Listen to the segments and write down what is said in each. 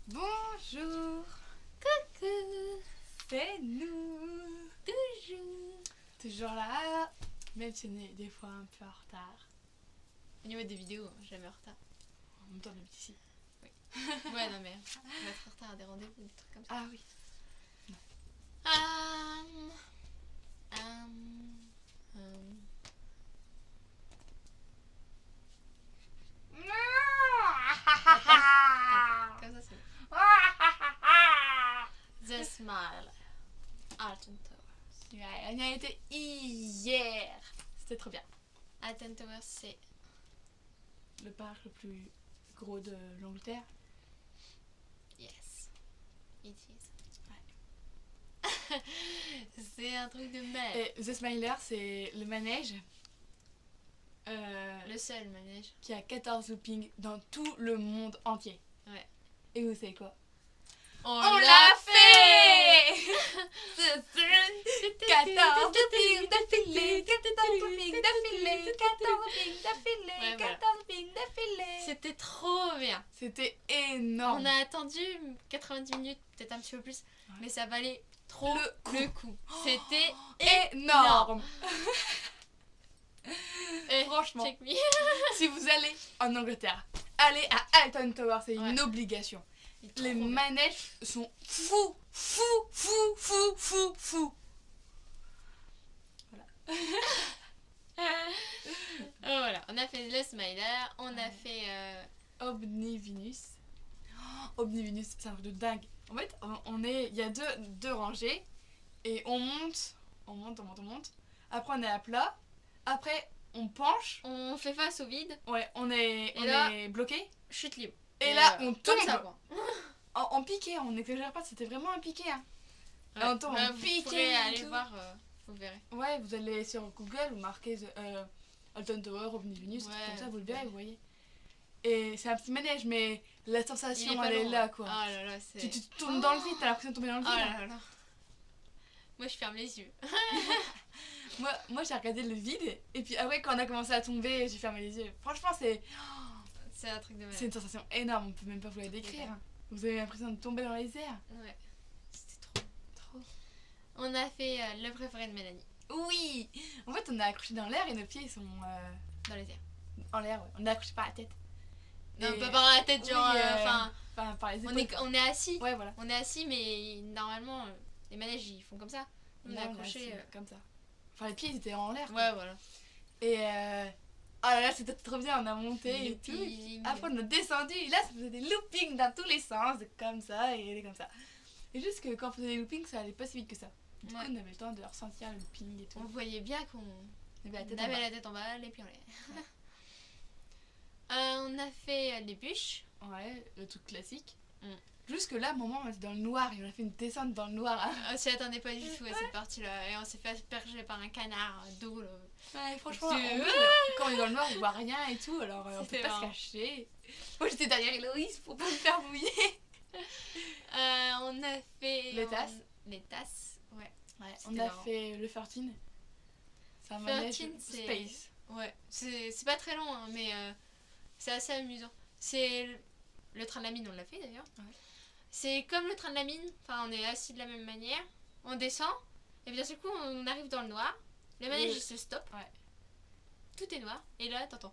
Bonjour, Coucou, c'est nous. Toujours là, même si on est des fois un peu en retard. Au niveau des vidéos, jamais en retard. En même temps, on habite ici. Ouais, non mais on va être en retard à des rendez-vous, des trucs comme ça. Ah oui. Hum, hum, hum. Comme ça, c'est bon. The Smile, Alton Towers. Ouais, on y a été hier. C'était trop bien. Alton Towers, c'est Le parc le plus gros de l'Angleterre. yes, it is. C'est un truc de merde. Et The Smiler, c'est le manège Le seul manège. qui a 14 loopings dans tout le monde entier. Ouais. Et vous savez quoi? On l'a fait 14 14 loopings d'affilée, 14 loopings d'affilée, 14 loopings d'affilée, Ouais, voilà. 14 loopings d'affilée. C'était trop bien. C'était énorme. On a attendu 90 minutes, peut-être un petit peu plus, mais ça valait trop Le coup. C'était énorme. Franchement. Check me. Si vous allez en Angleterre, allez à Alton Towers, c'est une obligation. Les manèges sont fous. Voilà, on a fait le Smiler, on a fait Omnivinus. Omnivinus, c'est un truc de dingue. En fait, il y a deux rangées et on monte. Après, on est à plat. Après, on penche. on fait face au vide, Ouais, on est bloqué. chute libre. Et là, on tombe comme ça, quoi. en piqué. On n'exagère pas, c'était vraiment un piqué. Hein. Ouais. Et on tombe en Vous piqué. pourrez et aller tout. voir, vous verrez. Ouais, vous allez sur Google, vous marquez Alton Tower, Omnivinus, Ouais, comme ça, vous le verrez, vous voyez. Et c'est un petit manège, mais la sensation, Il est pas elle est long, là, hein. quoi. Ah là là, c'est... Tu tournes dans le vide, t'as l'impression de tomber dans le Oh vide. là là. Moi, je ferme les yeux. Moi j'ai regardé le vide, et puis après, quand on a commencé à tomber, j'ai fermé les yeux. Franchement, c'est C'est un truc de malade. une sensation énorme, on peut même pas vous la décrire. Vous avez l'impression de tomber dans les airs. Ouais, c'était trop. Trop. On a fait le préféré de Mélanie. Oui. En fait, on est accroché dans l'air et nos pieds sont Dans les airs. en l'air, ouais. On est accroché par la tête. Non, Et- pas par la tête, genre... Oui, Enfin, par les épaules. on est assis. Ouais, voilà. On est assis, mais normalement, les manèges, ils font comme ça. On est Là, accroché... assis, comme ça. Enfin, les pieds ils étaient en l'air. quoi. Ouais, voilà. Et oh là là, c'était trop bien, on a monté et tout. Looping. Après, on a descendu et là, ça faisait des loopings dans tous les sens, comme ça et comme ça. Et juste que quand on faisait des loopings, ça allait pas si vite que ça. Du coup, Ouais. on avait le temps de ressentir le looping et tout. On voyait bien qu'on On avait la tête avait en bas. la tête en bas, les pieds en l'air. On a fait les bûches. Ouais, le truc classique. Mm. Jusque là, moment, on était dans le noir et on a fait une descente dans le noir. Hein. On s'y attendait pas du tout à cette partie-là. Et on s'est fait asperger par un canard d'eau. Là. Ouais, franchement, C'est- quand on est dans le noir, on voit rien et tout, alors on peut C'était pas se marrant. cacher. Moi, j'étais derrière Héloïse pour pas me faire mouiller. On a fait... Les tasses. Les tasses, ouais. Ouais, on C'était a marrant. fait le 13. C'est un manège 13, c'est- space. Ouais, c'est pas très long, hein, mais c'est assez amusant. C'est le train de la mine, on l'a fait d'ailleurs. Ouais. C'est comme le train de la mine, enfin on est assis de la même manière, on descend, et bien d'un seul coup on arrive dans le noir, le manège il se stoppe, Ouais. tout est noir, et là t'entends.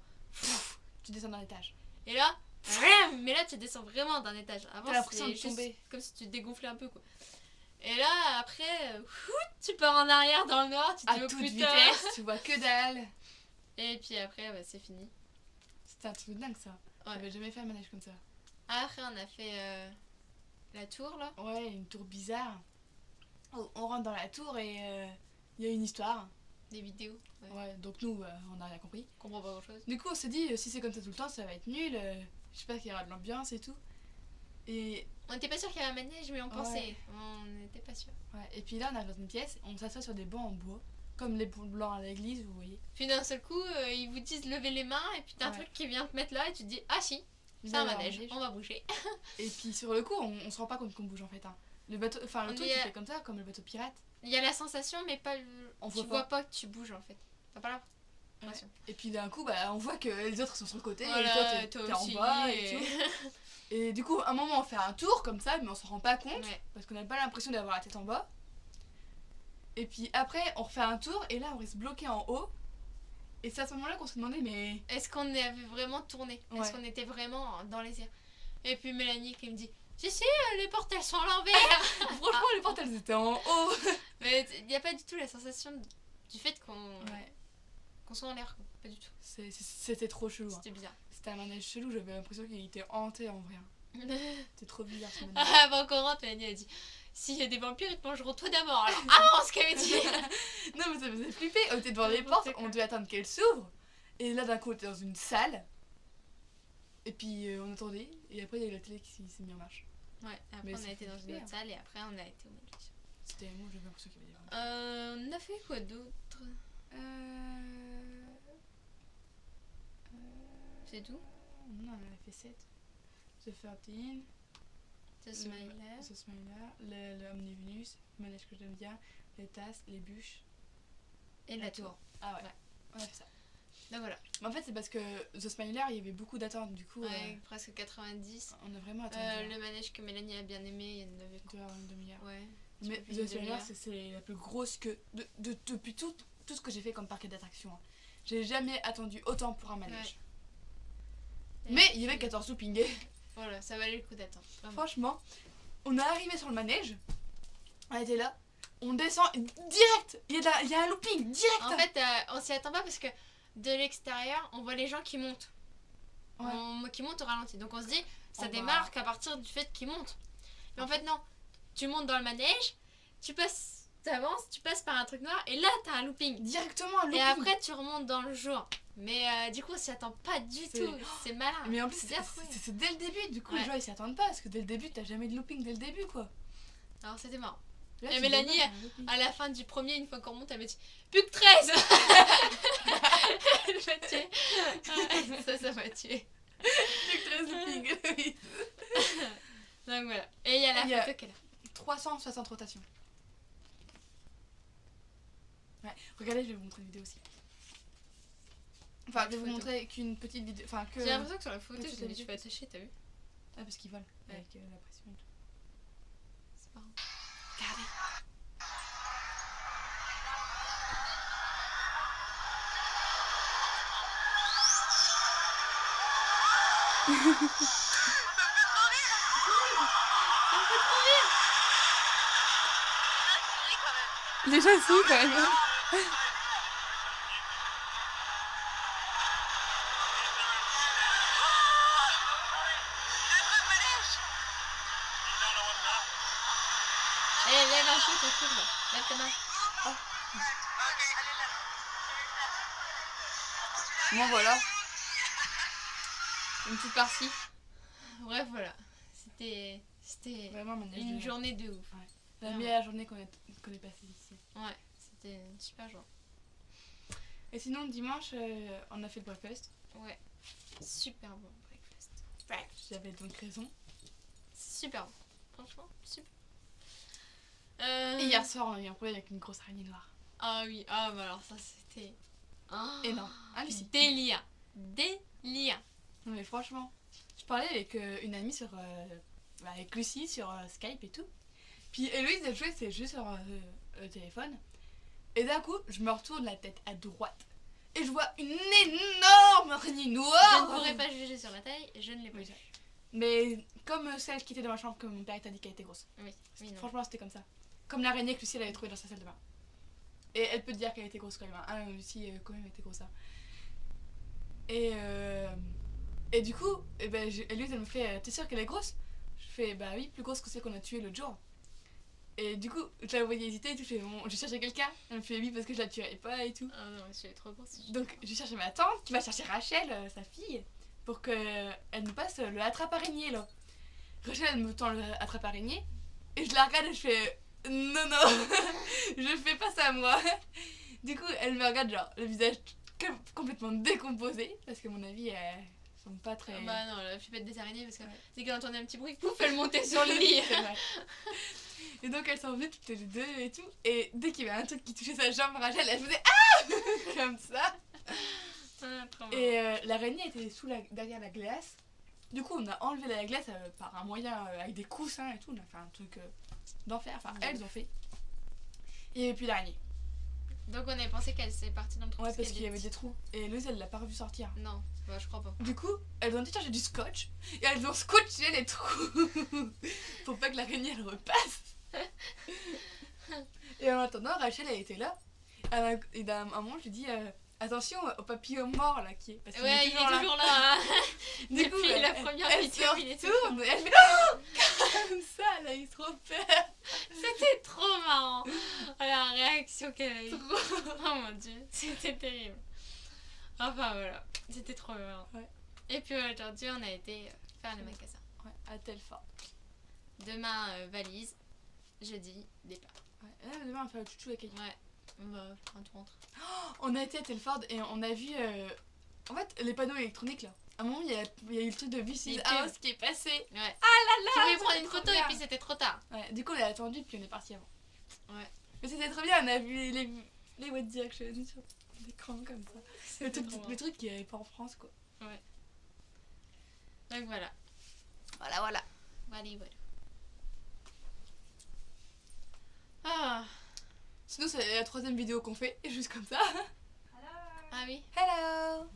Tu descends d'un étage. Et là, mais là tu descends vraiment d'un étage. Avant T'as l'impression c'était de juste tomber. comme si tu te dégonflais un peu quoi. Et là après, tu pars en arrière dans le noir, tu te À dis oh toute putain. vitesse, tu vois que dalle. Et puis après ouais, c'est fini. C'était un truc de dingue ça. Ouais. J'avais jamais fait un manège comme ça. Après on a fait la tour là. Ouais, une tour bizarre. On rentre dans la tour et il y a une histoire. Des vidéos. Ouais. Ouais, donc nous, on n'a rien compris. On comprend pas grand chose. Du coup, on s'est dit, si c'est comme ça tout le temps, ça va être nul. Je sais pas qu'il y aura de l'ambiance et tout. Et, On était pas sûr qu'il y avait un manège, mais on pensait. Ouais. On n'était pas sûr. ouais, et puis là, on arrive dans une pièce, on s'assoit sur des bancs en bois. Comme les blancs à l'église, vous voyez. Puis d'un seul coup, ils vous disent lever les mains, et puis t'as un Ouais. truc qui vient te mettre là, et tu te dis ah si, Il c'est y a un un manège, manège. on va bouger. Et puis sur le coup, on se rend pas compte qu'on bouge en fait. Hein. Le bateau, enfin le On truc, y il est. fait comme ça, comme le bateau pirate. Il y a la sensation, mais pas On tu voit vois pas que tu bouges en fait. T'as pas l'impression. Et puis d'un coup, bah, on voit que les autres sont sur le côté, Voilà, et toi, toi t'es en aussi, bas et- et tout. Et du coup, à un moment, on fait un tour comme ça, mais on s'en rend pas compte. Ouais. Parce qu'on n'a pas l'impression d'avoir la tête en bas. Et puis après, on refait un tour, et là, on reste bloqué en haut. Et c'est à ce moment-là qu'on se demandait, mais. Est-ce qu'on avait vraiment tourné? Ouais. Est-ce qu'on était vraiment dans les airs? Et puis Mélanie qui me dit, si, les portes elles sont à l'envers. Franchement, les portes, elles étaient en haut. Mais il n'y a pas du tout la sensation du fait qu'on Ouais. soit en l'air, quoi. Pas du tout. C'était trop chelou. Hein. C'était bizarre. C'était un manège chelou, j'avais l'impression qu'il était hanté en vrai. Hein. C'était trop bizarre ce manège. Avant qu'on rentre, Mélanie a dit, s'il y a des vampires, ils te mangeront toi d'abord. Alors avance, qu'elle dit. Non, mais ça me faisait flipper. On était devant les portes, on devait attendre qu'elles s'ouvrent. Et là, d'un coup, on était dans une salle. Et puis, on attendait. Et après, il y a eu la télé qui s'est mis en marche. Ouais, après Mais on ça a été fait dans une flipper, autre salle et après on a été au Méduse. C'était moi, j'avais l'impression qu'il y avait des vampires. On a fait quoi d'autre? C'est tout? Non, on en avait fait 7. The 13, The Smiler. The Smiler, le Omnivenus, le manège que j'aime bien, les tasses, les bûches. Et la tour. Ah ouais. Ouais. On a fait ça. Donc voilà. Mais en fait, c'est parce que The Smiler, il y avait beaucoup d'attentes. Du coup, Ouais, presque 90. on a vraiment attendu. Le manège que Mélanie a bien aimé, il y en avait quoi? 2 heures, une demi-heure. Ouais. Mais peu plus The d'une Smiler, demi-heure. c'est la plus grosse que. Depuis tout ce que j'ai fait comme parc d'attractions. Hein. J'ai jamais attendu autant pour un manège. Et Mais il y puis, avait 14 loopings. Voilà, ça valait le coup d'attendre. Vraiment. Franchement, on est arrivé sur le manège. On était là. On descend direct. Il y a un looping direct. En fait, on s'y attend pas parce que de l'extérieur, on voit les gens qui montent. Ouais. Qui montent au ralenti. Donc on se dit, ça On va- démarre qu'à partir du fait qu'ils montent. Mais en fait, non. Tu montes dans le manège, t'avances, tu passes par un truc noir et là, t'as un looping. Directement un looping. Et après, tu remontes dans le jour. Mais du coup, on s'y attend pas du C'est- tout. C'est malin. Mais en plus, C'est bien trouvé. c'est dès le début. Du coup, Ouais. les gens ils s'y attendent pas. Parce que dès le début, t'as jamais de looping dès le début quoi. Alors, c'était marrant. Là, Et tu Mélanie, démarres, t'as un looping. À la fin du premier, une fois qu'on monte, elle m'a dit plus que 13. Elle m'a tué. Ça m'a tué. Plus que 13 loopings. Oui. Donc voilà. Et il y a Il y la a- photo qu'elle a. 360 rotations. Ouais, regardez, je vais vous montrer une vidéo aussi. Enfin, je vais vous Photo. montrer qu'une petite vidéo. Enfin, que. J'ai l'impression que sur la photo, que je tu l'ai t'as dit, vu. je vais attacher, t'as vu? Ah, parce qu'ils volent Ouais. avec la pression et tout. C'est marrant. Regardez. Les gens sont quand même. Eh, lève un peu ton truc là. Lève ta main. Bon, voilà. Une petite partie. Bref, voilà. C'était Vraiment, manège une de- journée de ouf. La meilleure journée qu'on ait passée ici. Ouais, c'était une super journée. Et sinon, dimanche, on a fait le breakfast. Ouais. Super bon breakfast. J'avais donc raison. Super bon. Franchement, super. Et hier soir, on a eu un problème avec une grosse araignée noire. Ah oui, ah bah alors ça c'était. Oh, Énorme. Hallucinant. délire. Délire. Non mais franchement, je parlais avec une amie sur, avec Lucie sur Skype et tout. Puis Héloïse, elle jouait ses jeux sur le téléphone. Et d'un coup, je me retourne la tête à droite. Et je vois une énorme araignée Je ne noire. pourrais pas juger sur la taille, je ne l'ai pas Oui. vue. Mais comme celle qui était dans ma chambre, que mon père t'a dit qu'elle était grosse. Oui, oui, non. Franchement, c'était comme ça. Comme l'araignée que Lucie elle avait trouvée dans sa salle de bain. Et elle peut te dire qu'elle était grosse quand même. Hein. Ah, Lucie, quand même, elle était grosse. Hein. Et du coup, Héloïse, elle me fait t'es sûre qu'elle est grosse? Je fais bah oui, plus grosse que celle qu'on a tuée l'autre jour. Et du coup, je la voyais hésiter et tout. Je fais bon, je cherchais quelqu'un. Elle me fait oui, parce que je la tuerais pas et tout. Ah non, je suis trop grosse. Donc, je cherchais ma tante qui va chercher Rachel, sa fille, pour qu'elle nous passe le attrape-araignée là. Rachel, elle me tend le attrape-araignée. Et je la regarde et je fais non, non, je fais pas ça moi. Du coup, elle me regarde, genre, le visage complètement décomposé. Parce que, à mon avis, elles sont pas très. Ah bah non, la flippette des araignées parce que Ouais. dès qu'elle entendait un petit bruit, pouf, elle montait sur le lit. C'est vrai. Et donc, elles sont venues toutes les deux et tout. Et dès qu'il y avait un truc qui touchait sa jambe, Rachel, elle faisait ah comme ça. Ah, trop marrant. Et l'araignée était derrière la glace. Du coup, on a enlevé la glace par un moyen avec des coussins et tout. On a fait un truc d'enfer. Enfin, elles ont fait. Il n'y avait plus d'araignée. Donc on avait pensé qu'elle s'est partie dans le trou. Ouais, parce qu'il y avait des trous. Et Louise, elle l'a pas revu sortir. Non, bah, je crois pas. Du coup, elles ont dit chercher du scotch. Et elles ont scotché les trous. Pour pas que l'araignée, elle repasse. Et en attendant, Rachel, elle était là. Et d'un moment, je lui dis attention au papillon mort là qui est. Parce qu'il Ouais, il est toujours là. Du coup, Depuis la première elle vidéo, se il était retourne et elle fait non comme ça, elle a eu trop peur. C'était trop marrant. Oh, la réaction qu'elle a eue. Oh mon dieu, c'était terrible. Enfin voilà, c'était trop marrant. Ouais. Et puis aujourd'hui, on a été faire le magasin. Ouais, à Telford. Demain, valise. Jeudi, départ. Ouais. Là, demain, on va faire le chouchou avec elle. Ouais, on va un tour entre. On a été à Telford et on a vu en fait les panneaux électroniques là. À un moment, il y a eu le truc de This is House qui est passé. Ouais. Ah là Tu là, voulais c'était prendre une trop photo bien. et puis c'était trop tard. Ouais, du coup, on a attendu puis on est parti avant. Ouais. Mais c'était trop bien, on a vu les One Direction sur l'écran comme ça. Le truc qui n'est pas en France quoi. Ouais. Donc voilà. Voilà, voilà. Voilà, voilà. Ah. Sinon, c'est la 3e vidéo qu'on fait, juste comme ça. Ah oui. Hello.